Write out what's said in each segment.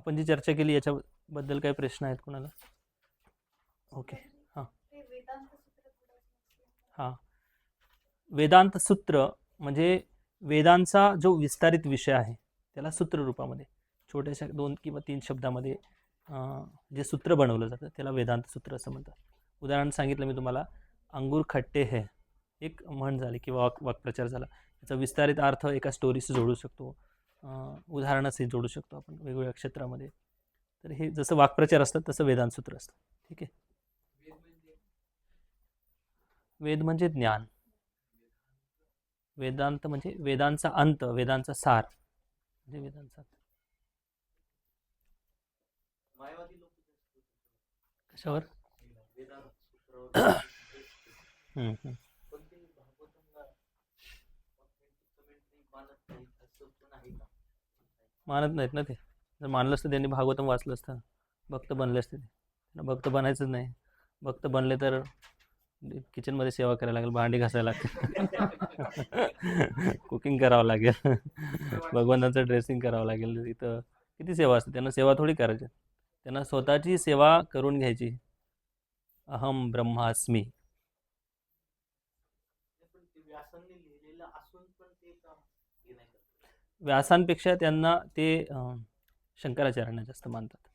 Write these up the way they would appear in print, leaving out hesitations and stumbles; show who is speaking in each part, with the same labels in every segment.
Speaker 1: आपण जी चर्चा केली याच्याबद्दल काही प्रश्न आहेत कोणाला? ओके. हां हां, वेदांत सूत्र म्हणजे वेदांचा जो विस्तारित विषय आहे त्याला सूत्र रूपामध्ये छोट्याशा 2 किंवा 3 शब्दामध्ये जे सूत्र बनवलं जातं त्याला वेदांत सूत्र असं म्हणतात. उदाहरण सांगितलं मी तुम्हाला, अंगूर खट्टे है, एक म्हण झाली किंवा वाक्प्रचार झाला. याचा विस्तारित अर्थ एका स्टोरीशी जोडू शकतो, उदाहरणासही जोडू शकतो आपण वेगवेगळ्या क्षेत्रामध्ये. तर हे जसं वाक्प्रचार असतात तसं वेदांत सूत्र असतं. ठीक आहे. वेद म्हणजे ज्ञान, वेदांत म्हणजे वेदांचा अंत, वेदांचा सार म्हणजे वेदांचा. कशावर? मानत नाहीत ना ते. जर मानलं असतं त्यांनी भागवतम वाचलं असतं, भक्त बनले असते. भक्त बनायचंच नाही. भक्त बनले तर किचनमध्ये सेवा करायला लागेल, भांडी घासायला लागेल, कुकिंग करावं लागेल, भगवंताचं ड्रेसिंग करावं लागेल. इथं किती सेवा असते, त्यांना सेवा थोडी करायची, त्यांना स्वतःची सेवा करून घ्यायची. अहम ब्रह्मास्मी. व्यासांपेक्षा त्यांना ते शंकराचार्यांना जास्त मानतात.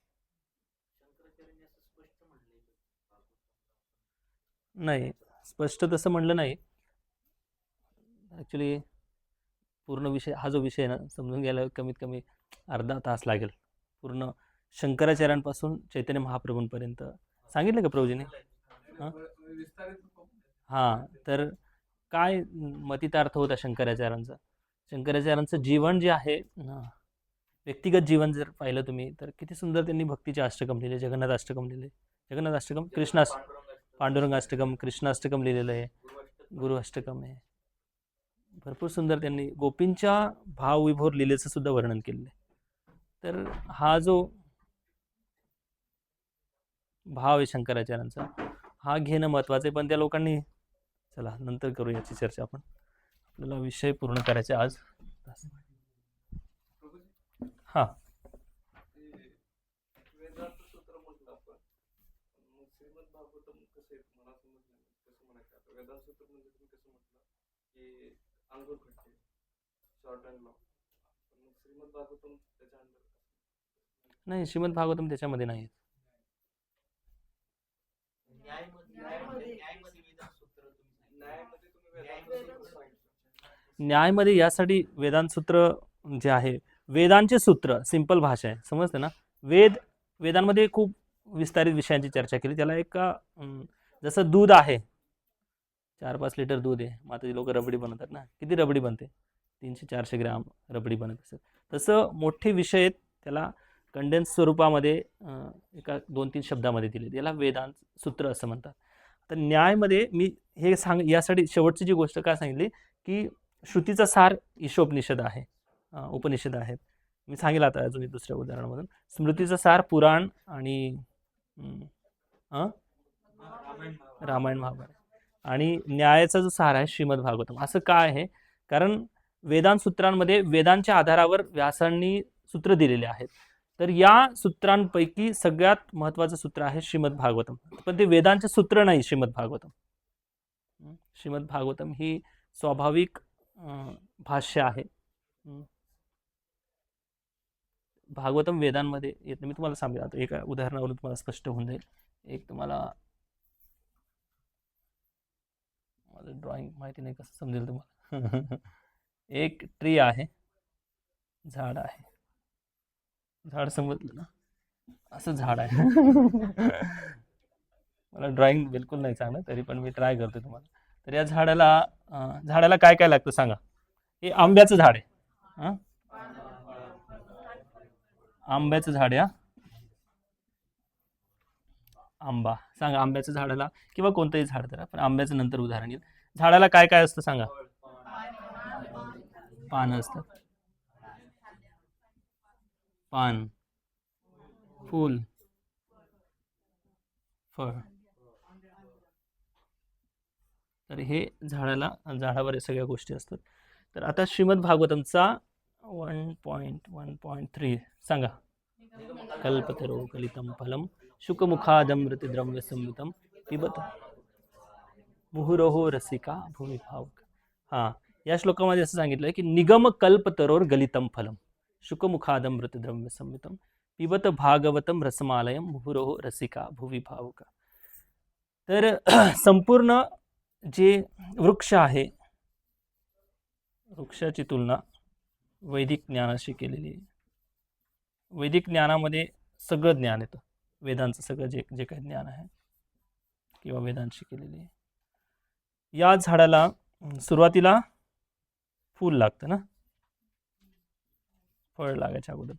Speaker 1: नाही, स्पष्ट तसं म्हणलं नाही. ॲक्च्युली पूर्ण विषय हा जो विषय आहे ना समजून घ्यायला कमीत कमी अर्धा तास लागेल. पूर्ण शंकराचार्यांपासून चैतन्य महाप्रभूंपर्यंत सांगितलं का प्रभूजीने? हां हां, तर काय मतितार्थ होता शंकराचार्यांचा? शंकराचार्यांचं जीवन जे आहे, व्यक्तिगत जीवन जर पाहिलं तुम्ही तर किती सुंदर त्यांनी भक्तीचे अष्टकम लिहिले, जगन्नाथ अष्टकम लिहिले, जगन्नाथ अष्टकम, पांडुरंग अष्टकम, कृष्णाष्टकम लिहिलेलं आहे, गुरु अष्टकम आहे. भरपूर सुंदर त्यांनी गोपींच्या भावविभोर लीलेचं सुद्धा वर्णन केलेलं आहे. तर हा जो भाव आहे शंकराचार्यांचा, हा घेणं महत्त्वाचं आहे. पण त्या लोकांनी, चला नंतर करू याची चर्चा आपण, आपल्याला विषय पूर्ण करायचे आज. हां नाही, श्रीमद भागवतम त्याच्यामध्ये नाही. न्यायमध्ये यासाठी वेदांत सूत्र जे आहे, वेदांचे सूत्र सिंपल भाषा आहे, समजते ना. वेदांमध्ये खूप विस्तारित विषयांची चर्चा केली. त्याला एक जसं दूध आहे, 4-5 लिटर दूध आहे, मग आता लोक रबडी बनवतात ना, किती रबडी बनते? 300-400 ग्राम रबडी बनत असेल. तसं मोठे विषय आहेत, त्याला कंडेन्स स्वरूपामध्ये एका 2-3 शब्दामध्ये दिले, याला वेदांत सूत्र असं म्हणतात. तर न्यायमध्ये मी हे यासाठी शेवटची जी गोष्ट काय सांगितली की श्रुतीचा सार ईशोपनिषद आहे, उपनिषद आहेत. मी सांगेल आता अजून दुसऱ्या उदाहरणामधून. स्मृतीचा सार पुराण आणि रामायण महाभारत, आणि न्यायाचा जो सार आहे श्रीमद भागवतम. असं काय आहे? कारण वेदांत सूत्रांमध्ये वेदांच्या आधारावर व्यासांनी सूत्र दिलेले आहेत. तर या सूत्रांपैकी सगळ्यात महत्त्वाचं सूत्र आहे श्रीमद भागवतम. पण ते वेदांचे सूत्र नाही श्रीमद भागवतम. श्रीमद भागवतम ही स्वाभाविक भाष्य आहे. भागवतम वेदांमध्ये येत नाही. मी तुम्हाला सांगेल आता एका उदाहरणावरून तुम्हाला स्पष्ट होऊन जाईल. एक तुम्हाला, माझं ड्रॉइंग माहिती नाही कसं समजेल तुम्हाला. एक ट्री आहे, झाड आहे, झाड समजलं ना, असं झाड आहे. मला ड्रॉइंग बिलकुल नाही चांगलं, तरी पण मी ट्राय करतो तुम्हाला. तर या झाडाला काय काय लागतं सांगा? हे आंब्याचं झाड आहे. आंब्याचं झाड आहे. आंबा, सांगा आंब्याचं झाडाला, किंवा कोणतंही झाड धरा, पण आंब्याचं नंतर उदाहरण येईल. झाडाला काय काय असतं सांगा? पानं असतात, पान, फूल, फळ. तर हे झाडावर सगळ्या गोष्टी असतात. तर आता श्रीमद भागवतमचा 1.1.3 सांगा. कल्पतरो गलितं फलं शुकमुखादमृतद्रव्यसंयुतं पिबत मुहुरहो रसिका भूमी भावक. हा, या श्लोकामध्ये असं सांगितलं की निगम कल्पतरोर गलितं फलम शुकमुखादमृतद्रव्य संयुतं पिबत भागवतम रसमालयम मुहुरहो रसिका भुवी भावक. तर संपूर्ण जे वृक्ष आहे, वृक्षाची तुलना वैदिक ज्ञानाशी केलेली आहे. वैदिक ज्ञानामध्ये सगळं ज्ञान येतं, वेदांचं सगळं जे जे काही ज्ञान आहे किंवा वेदांशी केलेली आहे. या झाडाला सुरुवातीला फूल लागतं ना, फळ लागायच्या अगोदर.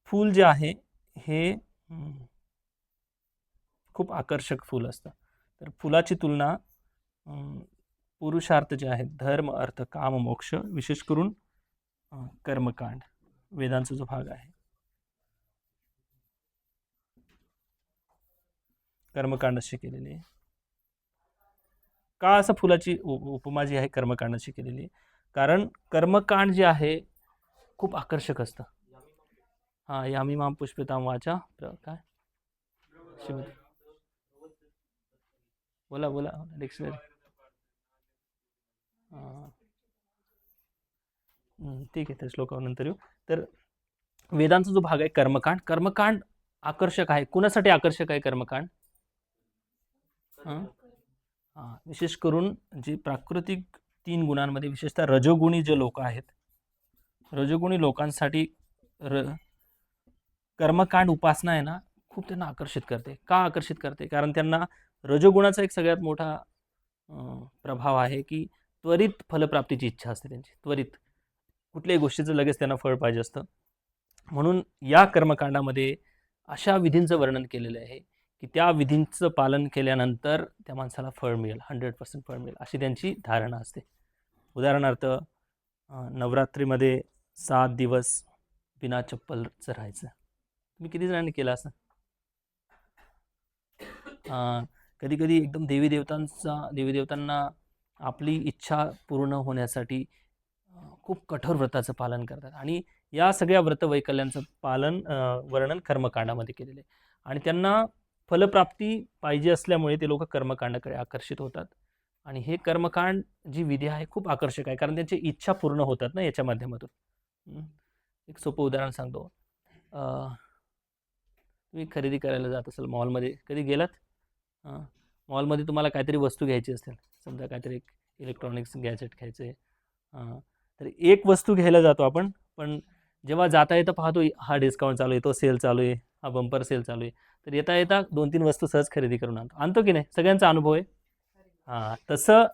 Speaker 1: फूल जे आहे हे खूप आकर्षक फूल असतं. तर फुलाची तुलना पुरुषार्थ जे आहेत, धर्म अर्थ काम मोक्ष, विशेष करून कर्मकांड, वेदांचा जो भाग आहे, कर्मकांडाशी केलेली आहे. का असं फुलाची उपमा जी आहे कर्मकांडाशी केलेली आहे? कारण कर्मकांड जे आहे खूप आकर्षक असतं. हा, यामी माम पुष्पिताम वाचा काय बोला बोला डिक्शनरी. ठीक आहे, त्या श्लोकावर नंतर येऊ. तर वेदांचा जो भाग आहे कर्मकांड, कर्मकांड आकर्षक आहे. कुणासाठी आकर्षक आहे कर्मकांड? विशेष करून जे प्राकृतिक 3 गुणांमध्ये विशेषतः रजोगुणी जे लोक आहेत, रजोगुणी लोकांसाठी कर्मकांड उपासना आहे ना, खूप त्यांना आकर्षित करते. का आकर्षित करते? कारण त्यांना रजोगुणाचा एक सगळ्यात मोठा प्रभाव आहे की त्वरित फलप्राप्तीची इच्छा असते त्यांची. त्वरित कुठल्याही गोष्टीचं लगेच त्यांना फळ पाहिजे असतं. म्हणून या कर्मकांडामध्ये अशा विधींचं वर्णन केलेलं आहे की त्या विधींचं पालन केल्यानंतर त्या माणसाला फळ मिळेल, 100% फळ मिळेल, अशी त्यांची धारणा असते. उदाहरणार्थ, नवरात्रीमध्ये 7 दिवस बिना चप्पलचं राहायचं. तुम्ही किती जणांनी केलं असं? कधी कधी एकदम देवीदेवतांना आपली इच्छा पूर्ण होण्यासाठी खूप कठोर व्रताचं पालन करतात, आणि या सगळ्या व्रतवैकल्यांचं पालन वर्णन कर्मकांडामध्ये केलेलं आहे. आणि त्यांना फलप्राप्ती पाहिजे असल्यामुळे ते लोक कर्मकांडाकडे आकर्षित होतात. आणि हे कर्मकांड जी विधी आहे खूप आकर्षक आहे, कारण त्यांची इच्छा पूर्ण होतात ना याच्या माध्यमातून. एक सोपं उदाहरण सांगतो. तुम्ही खरेदी करायला जात असाल मॉलमध्ये, कधी गेलात? मॉलमध्ये तुम्हाला काहीतरी वस्तू घ्यायची असेल, समजा काहीतरी एक इलेक्ट्रॉनिक्स गॅजेट घ्यायचं आहे, तर एक वस्तू घ्यायला जातो आपण, पण जेव्हा जाता येता पाहतो हा डिस्काउंट चालू आहे, तो सेल चालू आहे, हा बंपर सेल चालू आहे, तर येता येता 2-3 वस्तू सहज खरेदी करून आणतो की नाही? सगळ्यांचा अनुभव आहे. तसं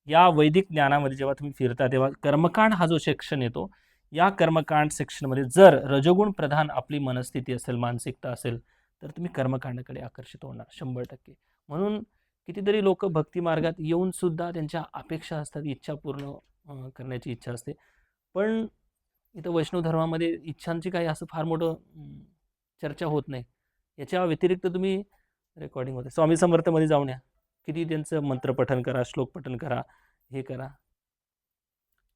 Speaker 1: या वैदिक ज्ञानामध्ये जेव्हा तुम्ही फिरता तेव्हा कर्मकांड हा जो सेक्शन येतो, या कर्मकांड सेक्शनमध्ये जर रजोगुण प्रधान आपली मनस्थिती असेल, मानसिकता असेल, तर तुम्ही कर्मकांडाकडे आकर्षित होणार 100%. म्हणून कितीतरी लोक भक्ती मार्गात येऊन सुद्धा त्यांच्या अपेक्षा असतात, इच्छा पूर्ण करण्याची इच्छा असते, पण इथं वैष्णव धर्मामध्ये इच्छांची काही असं फार मोठं चर्चा होत नाही. याच्या व्यतिरिक्त तुम्ही रेकॉर्डिंग होते स्वामी समर्थमध्ये जाऊन या, किती त्यांचं मंत्रपठन करा, श्लोक पठन करा, हे करा.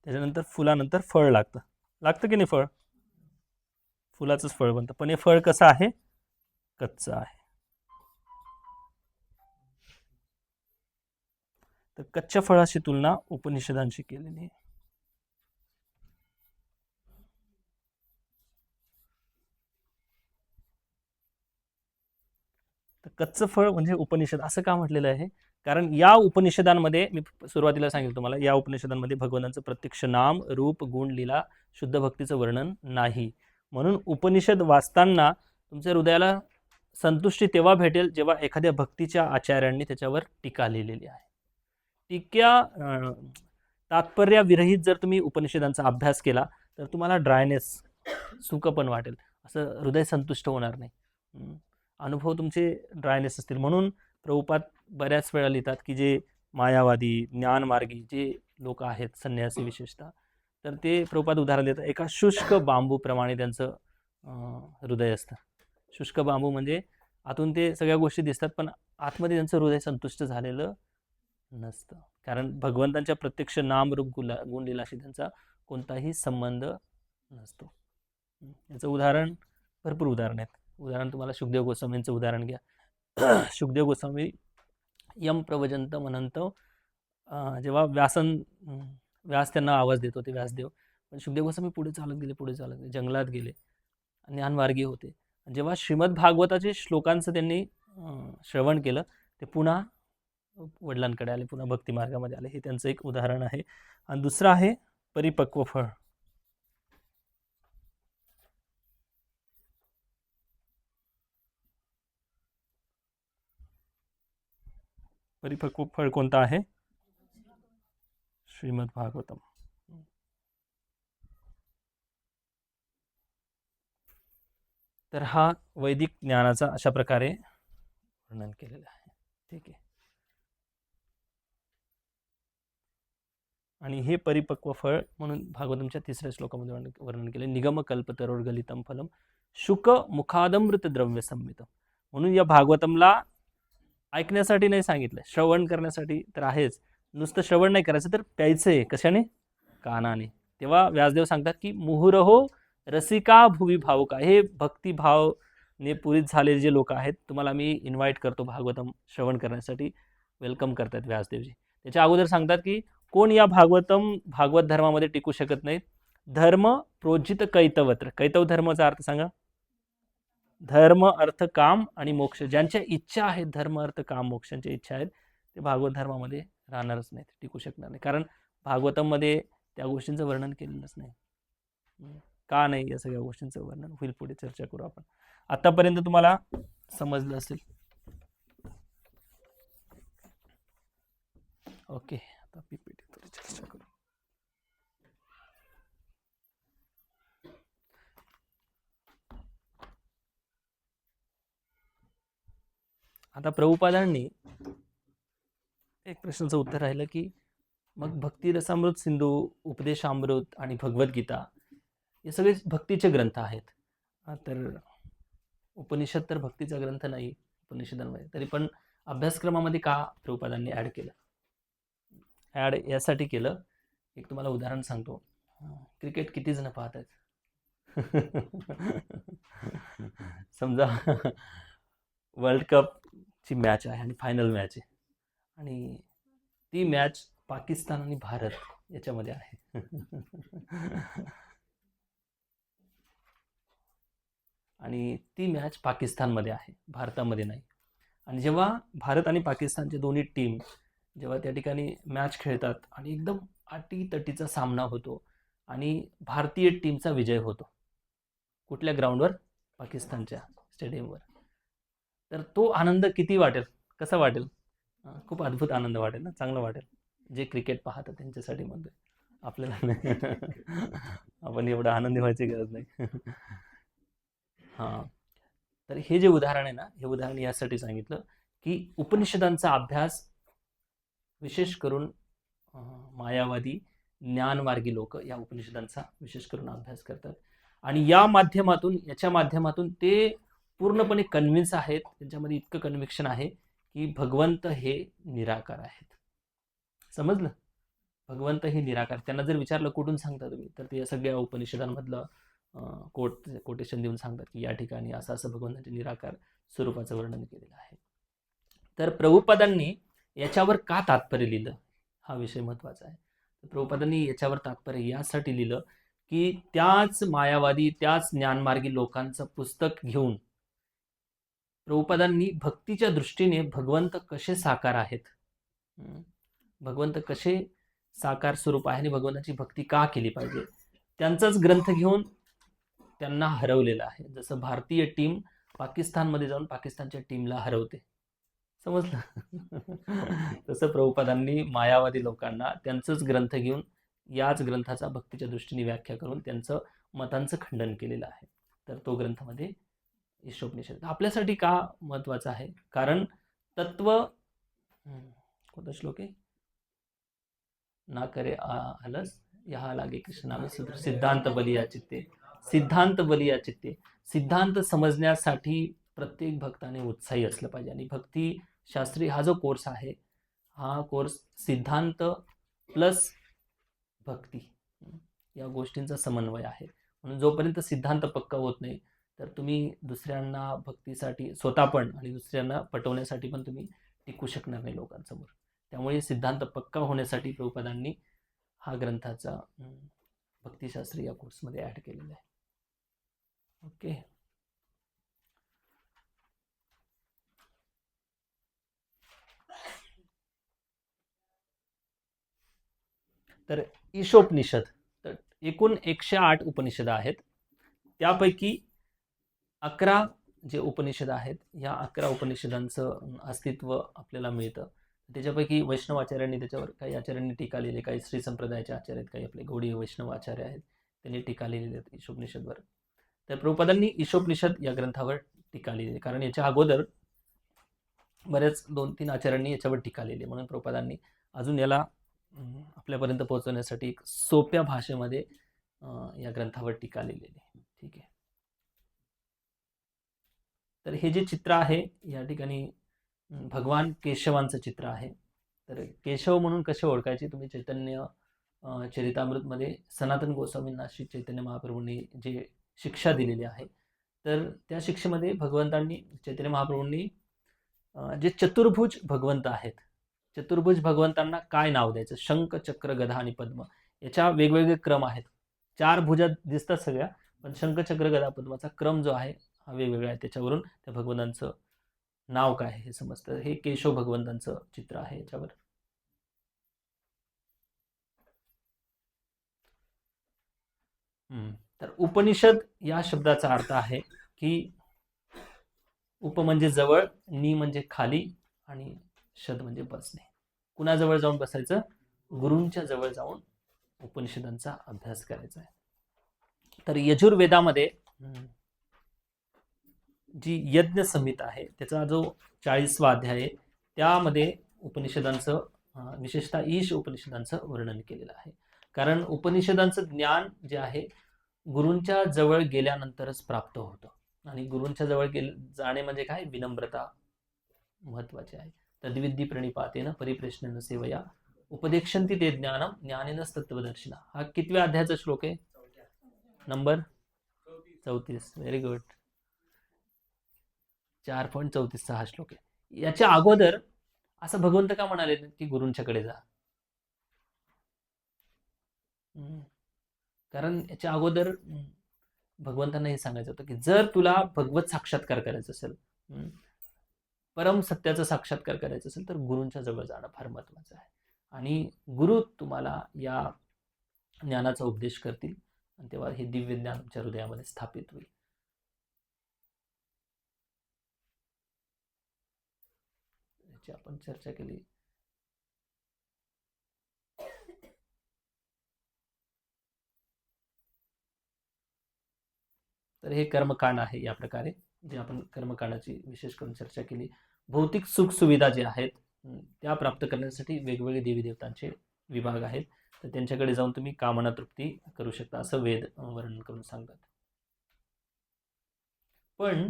Speaker 1: त्याच्यानंतर फुलानंतर फळ लागतं की नाही? फळ, फुलाचंच फळ बनतं, पण हे फळ कसं आहे? कच्चं आहे. तर कच्च्या फळाची तुलना उपनिषदांशी केलेली आहे. तर कच्चं फळ म्हणजे उपनिषद असं का म्हटलेलं आहे? कारण या उपनिषदांमध्ये, मी सुरुवातीला सांगितलं तुम्हाला, या उपनिषदांमध्ये भगवंतांचं प्रत्यक्ष नाम, रूप, गुण, लीला, शुद्ध भक्तीचं वर्णन नाही. म्हणून उपनिषद वाचताना तुमच्या हृदयाला संतुष्टी तेव्हा भेटेल जेव्हा एखाद्या भक्तीच्या आचार्यांनी त्याच्यावर टीका लिहिलेली आहे. टीका तात्पर्याविरहित जर तुम्ही उपनिषदांचा अभ्यास केला तर तुम्हाला ड्रायनेस, सुकपण वाटेल, असं हृदय संतुष्ट होणार नाही, अनुभव तुमचे ड्रायनेस असतील. म्हणून प्रभुपाद बऱ्याच वेळा लिहितात की जे मायावादी, ज्ञानमार्गी जे लोक आहेत, संन्यासी विशेषतः, तर ते प्रभुपाद उदाहरण देतात, एका शुष्क बांबूप्रमाणे त्यांचं हृदय असतं. शुष्क बांबू म्हणजे आतून ते सगळ्या गोष्टी दिसतात, पण आतमध्ये त्यांचं हृदय संतुष्ट झालेलं नसतं, कारण भगवंतांच्या प्रत्यक्ष नाम, रूप, गुणलीलाशी त्यांचा कोणताही संबंध नसतो. याचं उदाहरण भरपूर उदाहरण आहेत. उदाहरण तुम्हाला शुकदेव गोस्वामींचं उदाहरण घ्या. शुकदेव गोस्वामी यम प्रवजंत म्हणंत जेव्हा व्यास त्यांना आवाज देत होते, व्यासदेव. पण शुकदेव गोस्वामी पुढे चालत गेले, जंगलात गेले, ज्ञानमार्गी होते. जेव्हा श्रीमद भागवताचे श्लोकांचं त्यांनी श्रवण केलं, ते पुन्हा वडिलांकडे आले, पुन्हा भक्ती मार्गामध्ये आले. हे त्यांचं एक उदाहरण आहे. आणि दुसरं आहे परिपक्व फळ. परिपक्व फळ कोणतं आहे? श्रीमद भागवतम. तर हा वैदिक ज्ञानाचा अशा प्रकारे वर्णन केलेलं आहे. ठीक आहे. आणि हे परिपक्व फळ म्हणून भागवतमच्या 3ऱ्या श्लोकामध्ये वर्णन केले. निगम कल्पतरोर्गलितम फलम शुक मुखादमृत द्रव्य संमित. म्हणून या भागवतमला ऐकण्यासाठी नाही सांगितलं, श्रवण करण्यासाठी तर आहेच. नुसतं श्रवण नाही करायचं, तर प्यायचंय. कशाने? कानाने. तेव्हा व्यासदेव सांगतात की मुहुरहो रसिका भुवी भावुका. हे भक्तिभावने पूरित झालेले जे लोक आहेत, तुम्हाला मी इन्व्हाइट करतो भागवतम श्रवण करण्यासाठी. वेलकम करतात व्यासदेवजी. त्याच्या अगोदर सांगतात की कोण या भागवत धर्मामध्ये टिकू शकत नाहीत? धर्म प्रोजित कैतवत्र. कैतव धर्माचा अर्थ सांगा. धर्म, अर्थ, काम आणि मोक्ष. ज्यांच्या इच्छा आहेत, धर्म, अर्थ, काम, मोक्षांच्या इच्छा आहेत, ते भागवत धर्मामध्ये राहणारच नाहीत, टिकू शकणार नाही. कारण भागवतामध्ये त्या गोष्टींचं वर्णन केलेलंच नाही. का नाही, या सगळ्या गोष्टींचं वर्णन होईल, पुढे चर्चा करू आपण. आतापर्यंत तुम्हाला समजलं असेल. ओके, आता पीपीटी थोडी चर्चा करू. आता प्रभुपादांनी एक प्रश्नाचं उत्तर राहिलं की मग भक्ती रसामृत सिंधू, उपदेशामृत आणि भगवद्गीता हे सगळे भक्तीचे ग्रंथ आहेत. तर उपनिषद तर भक्तीचा ग्रंथ नाही उपनिषदांमध्ये, तरी पण अभ्यासक्रमामध्ये का प्रभुपादांनी ॲड केलं? ॲड यासाठी केलं, एक तुम्हाला उदाहरण सांगतो. क्रिकेट किती जण पाहत आहेत? समजा वर्ल्ड कपची मॅच आहे आणि फायनल मॅच आहे, आणि ती मॅच पाकिस्तान आणि भारत याच्यामध्ये आहे. आणि ती मॅच पाकिस्तानमध्ये आहे, भारतामध्ये नाही. आणि जेव्हा भारत आणि पाकिस्तानचे दोन्ही टीम जेव्हा त्या ठिकाणी मॅच खेळतात आणि एकदम अटीतटीचा सामना होतो आणि भारतीय टीमचा विजय होतो, कुठल्या ग्राउंडवर? पाकिस्तानच्या स्टेडियमवर. तर तो आनंद किती वाटेल, कसा वाटेल? खूप अद्भुत आनंद वाटेल ना, चांगलं वाटेल. जे क्रिकेट पाहतात त्यांच्यासाठी म्हणतोय, आपल्याला नाही. आपण एवढं आनंदी व्हायची गरज नाही. हां, तर हे जे उदाहरण आहे ना, हे उदाहरण यासाठी सांगितलं की उपनिषदांचा अभ्यास विशेष करून मायावादी ज्ञानमार्गी लोक या उपनिषदांचा विशेष करून अभ्यास करतात, आणि याच्या माध्यमातून ते पूर्णपणे कन्व्हिन्स आहेत, त्यांच्यामध्ये इतकं कन्व्हिक्शन आहे की भगवंत हे निराकार आहेत. समजलं? भगवंत हे निराकार. त्यांना जर विचारलं कुठून सांगता तुम्ही, तर ते सगळ्या उपनिषदांमधलं कोटेशन देऊन सांगतात की या ठिकाणी असं असं भगवंताचे निराकार स्वरूपाचं वर्णन केलेलं आहे. तर प्रभुपादांनी याच्यावर का तात्पर्य लिहिलं, हा विषय महत्त्वाचा आहे. प्रभुपादांनी याच्यावर तात्पर्य यासाठी लिहिलं की त्याच मायावादी, त्याच ज्ञानमार्गी लोकांचं पुस्तक घेऊन प्रभुपादांनी भक्तीच्या दृष्टीने भगवंत कसे साकार आहेत, भगवंत कसे साकार स्वरूप आहे आणि भगवंताची भक्ती का केली पाहिजे, त्यांचाच ग्रंथ घेऊन त्यांना हरवलेलं आहे. जसं भारतीय टीम पाकिस्तानमध्ये जाऊन पाकिस्तानच्या टीमला हरवते, समजलं? तसं प्रभुपादांनी मायावादी लोकांना त्यांचंच ग्रंथ घेऊन याच ग्रंथाचा भक्तीच्या दृष्टीने व्याख्या करून त्यांचं मतांचं खंडन केलेलं आहे. तर तो ग्रंथामध्ये ईशोपनिषद आपल्यासाठी का महत्त्वाचा आहे? कारण तत्व, कोणता श्लोक आहे? ना करे आलस यहा लागे कृष्णामे सूत्र, सिद्धांत बलिया चित्ते. सिद्धांत बलिया चित्ते. सिद्धांत समजण्यासाठी प्रत्येक भक्ताने उत्साही असलं पाहिजे. आणि भक्ती शास्त्री हा जो कोर्स आहे, हा कोर्स सिद्धांत प्लस भक्ती या गोष्टींचा समन्वय आहे. म्हणून जोपर्यंत सिद्धांत पक्का होत नाही तर तुम्ही दुसऱ्यांना भक्तीसाठी स्वतः पण आणि दुसऱ्यांना पटवण्यासाठी पण तुम्ही टिकू शकणार नाही लोकांसमोर. त्यामुळे सिद्धांत पक्का होण्यासाठी प्रभुपादांनी हा ग्रंथाचा भक्तिशास्त्री या कोर्समध्ये ऍड केलेला आहे. ओके. तर ईशोपनिषद, तर एकूण 108 उपनिषद आहेत. त्यापैकी 11 जे उपनिषद आहेत, या 11 उपनिषदांचं अस्तित्व आपल्याला मिळतं. त्याच्यापैकी वैष्णव आचार्यांनी त्याच्यावर, काही आचार्यांनी टीका लिहिली, काही श्री संप्रदायाचे आचार्य आहेत, काही आपले गौडीय वैष्णव आचार्य आहेत, त्यांनी टीका लिहिलेली आहेत ईशोपनिषदवर. तर प्रभुपादांनी ईशोपनिषद या ग्रंथावर टीका लिहिली, कारण याच्या अगोदर बऱ्याच 2-3 आचार्यांनी याच्यावर टीका लिहिली. म्हणून प्रभुपादांनी अजून याला आपल्यापर्यंत पोहोचवण्यासाठी एक सोप्या भाषेमध्ये या ग्रंथावर टीका लिहिलेली आहे. ठीक आहे. तर हे जे चित्र आहे या ठिकाणी भगवान केशवांचं चित्र आहे. तर केशव म्हणून कसे ओळखायचे, तुम्ही चैतन्य चरितामृतमध्ये सनातन गोस्वामींना श्री चैतन्य महाप्रभूंनी जे शिक्षा दिलेली आहे, तर त्या शिक्षेमध्ये भगवंतांनी, चैतन्य महाप्रभूंनी जे चतुर्भुज भगवंत आहेत, चतुर्भुज भगवंतांना काय नाव द्यायचं, शंख, चक्र, गदा आणि पद्म, याच्या वेगवेगळे क्रम आहेत. 4 भुजा दिसतात सगळ्या, पण शंख, चक्र, गदा, पद्माचा क्रम जो आहे हा वेगवेगळा आहे. त्याच्यावरून त्या भगवंतांचं नाव काय हे समजतं. हे केशव भगवंतांचं चित्र आहे याच्यावर. तर उपनिषद या शब्दाचा अर्थ आहे की उप म्हणजे जवळ, नि म्हणजे खाली, आणि शद म्हणजे बसणे. कुणाजवळ जाऊन बसायचं, गुरूंच्या जवळ जाऊन उपनिषदांचा अभ्यास करायचा आहे. तर यजुर्वेदामध्ये जी यज्ञ संहिता आहे त्याचा जो 40वा अध्याय आहे, त्यामध्ये उपनिषदांचं, विशेषतः ईश उपनिषदांचं वर्णन केलेलं आहे. कारण उपनिषदांचं ज्ञान जे आहे गुरूंच्या जवळ गेल्यानंतरच प्राप्त होतं, आणि गुरूंच्या जवळ जाणे म्हणजे काय, विनम्रता महत्वाची आहे. तद्विद्धी प्रणिपातेन परिप्रश्नेन सेवया उपदेक्षन्ति ते ज्ञानम ज्ञानेनच तत्त्वदर्शिना. हा कितव्या अध्यायाचा श्लोक आहे, नंबर 34. Very good. 4.34 हा श्लोक आहे. याच्या अगोदर असं भगवंत का म्हणाले की गुरूंच्याकडे जा, कारण याच्या अगोदर भगवंतांना हे सांगायचं होतं की जर तुला भगवत साक्षात्कार करायचं असेल, परम सत्याचा साक्षात्कार करायचं असेल, तर गुरूंच्या जवळ जाणं फार महत्वाचं आहे. आणि गुरु तुम्हाला या ज्ञानाचा उपदेश करतील, आणि तेव्हा हे दिव्य ज्ञान तुमच्या हृदयामध्ये स्थापित होईल. याची आपण चर्चा केली. तर हे कर्मकांड आहे. या प्रकारे जे आपण कर्मकांडाची विशेष करून चर्चा केली. भौतिक सुख सुविधा जे आहेत त्या प्राप्त करण्यासाठी वेगवेगळे देवी देवतांचे विभाग आहेत, तर त्यांच्याकडे जाऊन तुम्ही कामना तृप्ती करू शकता, असं वेद वर्णन करून सांगतात. पण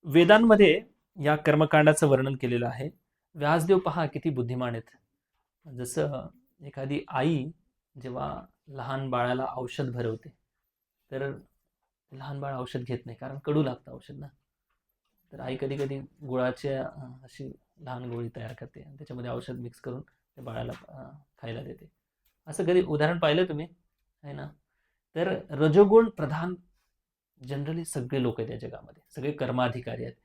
Speaker 1: वेदांमध्ये या कर्मकांडाचं वर्णन केलेलं आहे. व्यासदेव पहा किती बुद्धिमान आहेत. जसं एखादी आई जेव्हा लहान बाळाला औषध भरवते, तर लहान बाळ औषध घेत नाही, कारण कडू लागतं औषध ना. तर आई कधी कधी गुळाच्या अशी लहान गोळी तयार करते आणि त्याच्यामध्ये औषध मिक्स करून त्या बाळाला खायला देते. असं कधी उदाहरण पाहिलं तुम्ही, आहे ना. तर रजोगुण प्रधान जनरली सगळे लोक आहेत या जगामध्ये, सगळे कर्माधिकारी आहेत.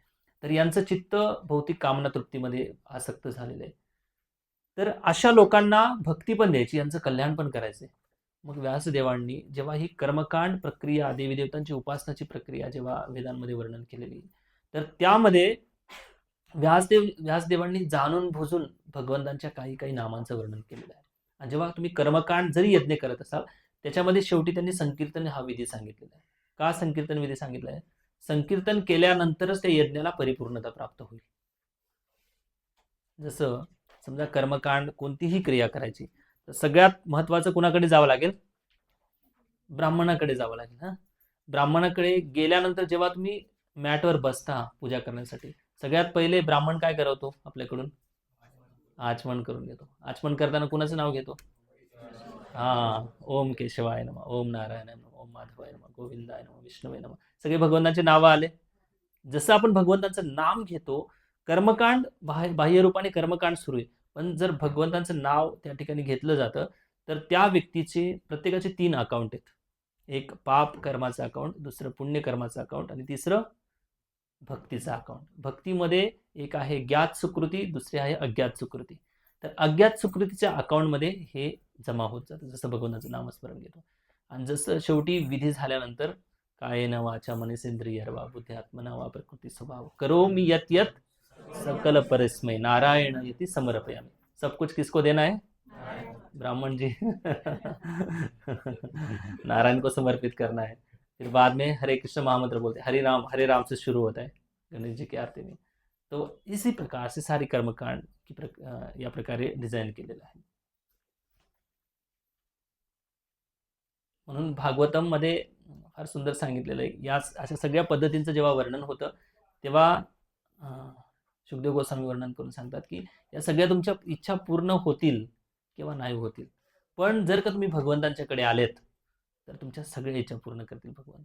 Speaker 1: तर यांचं चित्त भौतिक कामना तृप्तीमध्ये आसक्त झालेलं आहे. तर अशा लोकांना भक्ती पण द्यायची, यांचं कल्याण पण करायचं. मग व्यासदेवांनी जेव्हा ही कर्मकांड प्रक्रिया, देवी देवतांची उपासनाची प्रक्रिया जेव्हा वेदांमध्ये वर्णन केलेली, तर त्यामध्ये व्यासदेवांनी जाणून बुजून भगवंतांच्या काही काही नामांचं वर्णन केलेलं आहे. आणि जेव्हा तुम्ही कर्मकांड जरी यज्ञ करत असाल, त्याच्यामध्ये शेवटी त्यांनी संकीर्तन हा विधी सांगितलेला आहे. का संकीर्तन विधी सांगितलं आहे, संकीर्तन केल्यानंतरच त्या यज्ञाला परिपूर्णता प्राप्त होईल. जसं समजा कर्मकांड कोणतीही क्रिया करायची, तर सगळ्यात महत्वाचं कुणाकडे जावं लागेल, ब्राह्मणाकडे जावं लागेल. हा, ब्राह्मणाकडे गेल्यानंतर जेव्हा तुम्ही मॅटवर बसता पूजा करण्यासाठी, सगळ्यात पहिले ब्राह्मण काय करवतो आपल्याकडून, आचमन करून घेतो. आचमन करताना कुणाचं नाव घेतो, हा, ओम केशवाय नमः, ओम नारायण नमः, ओम माधवाय नमः, गोविंदाय नमः, विष्णुवे नमः. सगळे भगवंतांचे नावं आले. जसं आपण भगवंतांचं नाम घेतो, कर्मकांड बाह्य रूपाने कर्मकांड सुरू आहे. पण जर भगवंतांचं नाव त्या ठिकाणी घेतलं जातं, तर त्या व्यक्तीचे प्रत्येकाचे 3 अकाउंट आहेत. एक पाप कर्माचं अकाउंट, दुसरं पुण्य कर्माचं अकाउंट आणि तिसरं भक्तीचं अकाउंट. भक्तीमध्ये एक आहे ज्ञात सुकृती, दुसरी आहे अज्ञात सुकृती. तर अज्ञात सुकृतीच्या अकाउंटमध्ये हे जमा होत जातं, जसं भगवंताचं नामस्मरण घेतो. आणि जसं शेवटी विधी झाल्यानंतर कायेन वाचा मनसेंद्रियर्वा बुद्ध्यात्मना वा प्रकृती स्वभाव करोमि यत् यत् सकल परस्मै नारायण यति समर्पयामि. सब कुछ किसको देना है? ब्राह्मण जी. नारायण को समर्पित करना है. फिर बाद में हरे कृष्ण महामंत्र बोलते हैं. हरे राम से शुरू होता है गणेश जी की आरती में. तो इसी प्रकार से सारी कर्मकांड या प्रकारे डिझाईन केलेलं आहे. म्हणून भागवतम मध्ये फार सुंदर सांगितलेलं आहे. या अशा सगळ्या पद्धतींचं जेव्हा वर्णन होतं तेव्हा शुकदेव गोस्वामी वर्णन करून सांगतात की या सगळ्या तुमच्या इच्छा पूर्ण होतील किंवा नाही होतील, पण जर का तुम्ही भगवंतांच्याकडे आलेत तर तुमच्या सगळ्या इच्छा पूर्ण करतील भगवंत.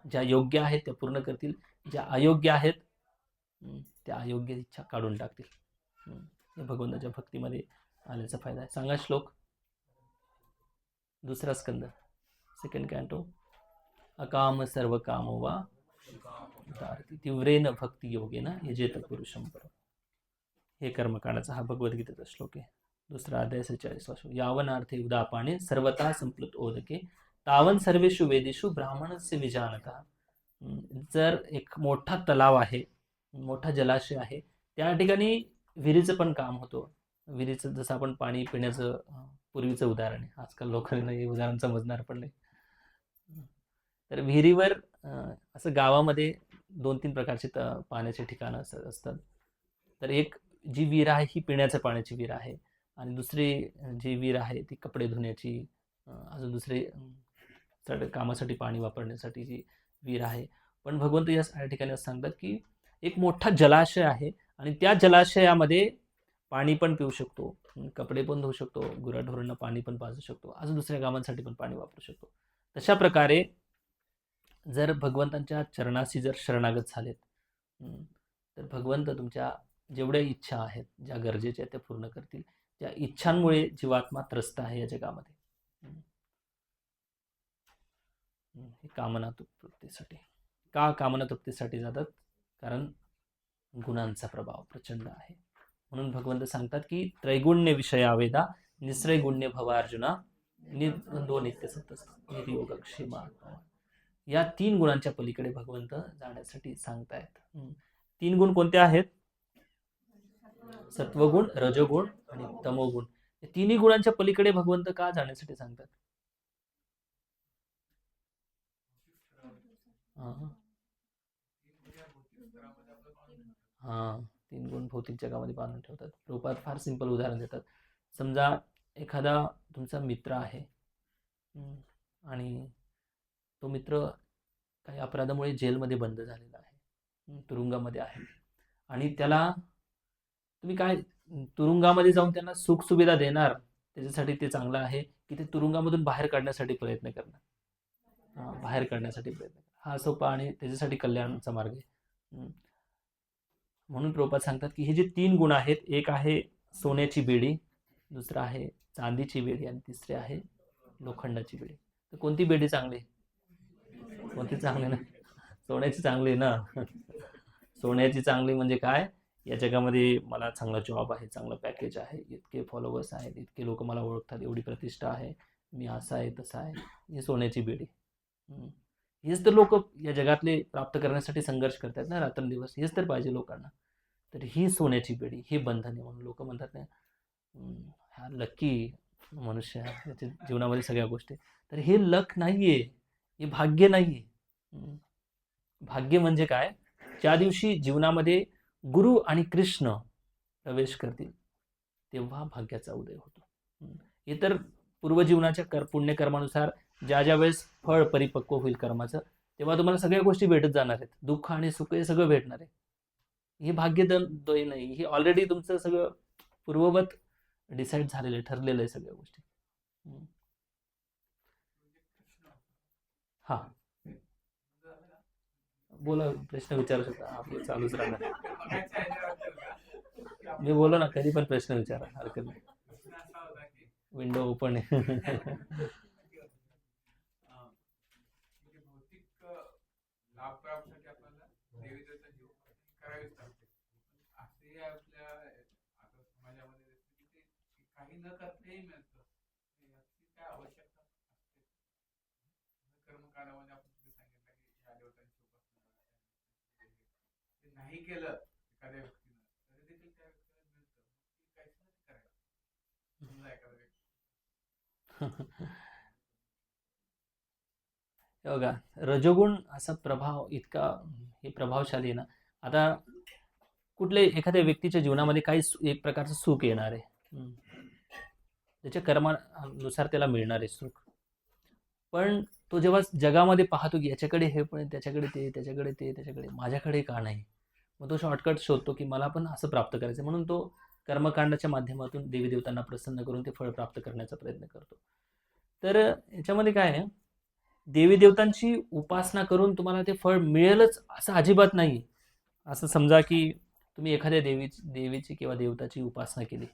Speaker 1: ज्या योग्य आहेत त्या पूर्ण करतील, ज्या अयोग्य आहेत त्या अयोग्य इच्छा काढून टाकतील. हे भगवंताच्या भक्तीमध्ये आल्याचा फायदा आहे. सांगा श्लोक. 2रा स्कंद, 2nd कॅन्टो. अकाम सर्व कामो वा तीव्रेन भक्ती योगेन यजेत पुरुषम परम. हे कर्मकांडाचा हा भगवद्गीतेचा श्लोक आहे. 2रा अध्याय 46 श्लोक. यावनार्थे उदापाने सर्वता संप्लुत ओदके तावन सर्वेषु वेदेषु ब्राह्मणस्य विजानता. जर एक मोठा तलाव आहे, मोठा जलाशय आहे, त्या ठिकाणी विहिरीचं पण काम होतं. विहिरीचं जसं आपण पाणी पिण्याचं पूर्वीचं उदाहरण आहे. आजकाल लोकांना हे उदाहरण समजणार पण नाही. तर विहिरीवर असं गावामध्ये 2-3 प्रकारचे पाण्याचे ठिकाणं असतात. तर एक जी विहीर आहे ही पिण्याच्या पाण्याची विहीर आहे आणि दुसरी जी विहीर आहे ती कपडे धुण्याची, अजून दुसरे कामासाठी पाणी वापरण्यासाठी जी विहीर आहे. पण भगवंत या ठिकाणी असं सांगतात की एक मोठा जलाशय आहे आणि त्या जलाशयामध्ये पाणी पण पिऊ शकतो, कपडे पण धुवू शकतो, गुराढोरांना पाणी पण पाजू शकतो, अजून दुसऱ्या कामांसाठी पण पाणी वापरू शकतो. तशा प्रकारे जर भगवंतांच्या चरणाशी जर शरणागत झालेत तर भगवंत तुमच्या जेवढ्या इच्छा आहेत, ज्या गरजेच्या आहेत त्या पूर्ण करतील. त्या इच्छांमुळे जीवात्मा त्रस्त आहे या जगामध्ये. कामना तृप्तीसाठी. का कामना तृप्तीसाठी जातात? कारण गुणांचा प्रभाव प्रचंड आहे. म्हणून भगवंत सांगतात की त्रैगुण्य विषया वेदा निस्त्रैगुण्य भवा अर्जुना निद्वंद्वो नित्यसत्त्व योगक्षेमा. या 3 गुणांच्या पलीकडे भगवंत जाण्यासाठी सांगतायत. 3 गुण कोणते आहेत? सत्वगुण, रजोगुण आणि तमोगुण. या 3ही गुणांच्या पलीकडे भगवंत का जाण्यासाठी सांगतात? हां, 3 गुण भौतिक जगामध्ये बांधून ठेवतात. प्रभुपाद फार सिंपल उदाहरण देतात. समजा एखादा तुमचा मित्र आहे आणि तो मित्र काही अपराधामुळे जेलमध्ये बंद झालेला आहे, तुरुंगामध्ये आहे आणि त्याला तुम्ही काय तुरुंगामध्ये जाऊन त्यांना सुखसुविधा देणार त्याच्यासाठी ते चांगलं आहे की ते तुरुंगामधून बाहेर काढण्यासाठी प्रयत्न करणार? बाहेर काढण्यासाठी प्रयत्न. हा सोपा आणि त्याच्यासाठी कल्याणाचा मार्ग आहे. म्हणून प्रभुपाद सांगतात की हे जे 3 गुण आहेत, एक आहे सोन्याची बेडी, दुसरा आहे चांदीची बेडी आणि तिसरी आहे लोखंडाची बेडी. तर कोणती बेडी चांगली? कोणती चांगली ना? सोन्याची चांगली ना. सोन्याची चांगली म्हणजे काय? या जगामध्ये मला चांगला जॉब आहे, चांगलं पॅकेज आहे, इतके फॉलोवर्स आहेत, इतके लोक मला ओळखतात, एवढी प्रतिष्ठा आहे, मी असा आहे तसा आहे. ही सोन्याची बेडी. हेच तर लोक या जगातले प्राप्त करण्यासाठी संघर्ष करतात ना रात्रंदिवस. हेच तर पाहिजे लोकांना. तर ही सोन्याची बेडी, हे बंधन आहे. म्हणून लोक म्हणतात ना हा लकी मनुष्य आहे, त्याच्या जीवनामध्ये सगळ्या गोष्टी. तर हे लक नाहीये, हे भाग्य नाहीये. भाग्य म्हणजे काय? ज्या दिवशी जीवनामध्ये गुरु आणि कृष्ण प्रवेश करतील तेव्हा भाग्याचा उदय होतो. हे तर पूर्वजीवनाच्या पुण्यकर्मानुसार ज्या ज्या वेळेस फळ परिपक्व होईल कर्माचं तेव्हा तुम्हाला सगळ्या गोष्टी भेटत जाणार आहेत. दुःख आणि सुख हे सगळं भेटणार आहे. हे भाग्यदय नाही, हे ऑलरेडी तुमचं सगळं पूर्ववत डिसाईड झालेलं आहे, ठरलेलं आहे सगळ्या गोष्टी. हा, बोला, प्रश्न विचारू शकता, आपलं चालूच राहणार. मी बोलो ना, कधी पण प्रश्न विचारा, हरकत नाही. विंडो ओपन आहे. हे बघा, रजोगुण असा प्रभाव इतका हे प्रभावशाली आहे ना. आता कुठले एखाद्या व्यक्तीच्या जीवनामध्ये काही एक प्रकारचं सुख येणार आहे. त्याच्या कर्मानुसार त्याला मिळणार आहे सुख. पण तो जेव्हा जगामध्ये पाहतो की याच्याकडे हे पण, त्याच्याकडे ते, त्याच्याकडे ते, त्याच्याकडे, माझ्याकडे का नाही, मग तो शॉर्टकट शोधतो की मला पण असं प्राप्त करायचं, म्हणून तो कर्मकांडाच्या माध्यमातून देवी देवतांना प्रसन्न करून ते फळ प्राप्त करण्याचा प्रयत्न करतो. तर याच्यामध्ये काय आहे, देवी देवतांची उपासना करून तुम्हाला ते फळ मिळेलच असं अजिबात नाही. असं समजा की तुम्ही एखाद्या देवीची किंवा देवताची उपासना केली,